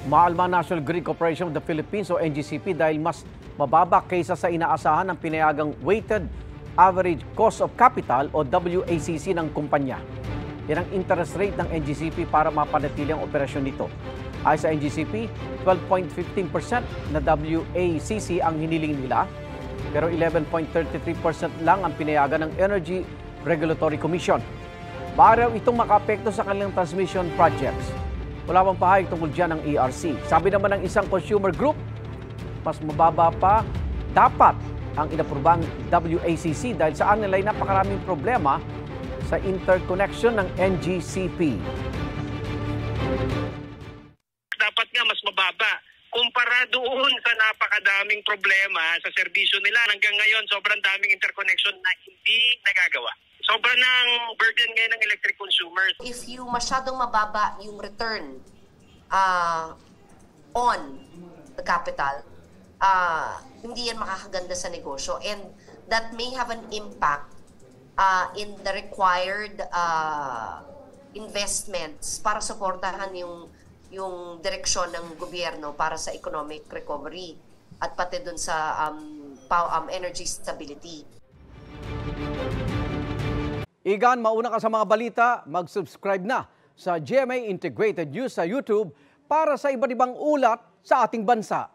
Maalma National Grid Corporation of the Philippines o NGCP dahil mas mababa kaysa sa inaasahan ng pinayagang Weighted Average Cost of Capital o WACC ng kumpanya. Yan ang interest rate ng NGCP para mapanatili ang operasyon nito. Ayon sa NGCP, 12.15% na WACC ang hiniling nila, pero 11.33% lang ang pinayagan ng Energy Regulatory Commission. Maaari itong makaapekto sa kanilang transmission projects. Wala pang pahayag tungkol dyan ng ERC. Sabi naman ng isang consumer group, mas mababa pa dapat ang inaprubang WACC dahil sa nila ay napakaraming problema sa interconnection ng NGCP. Dapat nga mas mababa kumpara doon sa napakadaming problema sa serbisyo nila. Hanggang ngayon, sobrang daming interconnection na hindi nagagawa. Sobrang ng burden ngayon ng electric consumers. If you masyadong mababa yung return on the capital, hindi yan makakaganda sa negosyo. And that may have an impact in the required investments para suportahan yung direksyon ng gobyerno para sa economic recovery at pati dun sa energy stability. Igan, mauna ka sa mga balita, mag-subscribe na sa GMA Integrated News sa YouTube para sa iba't ibang ulat sa ating bansa.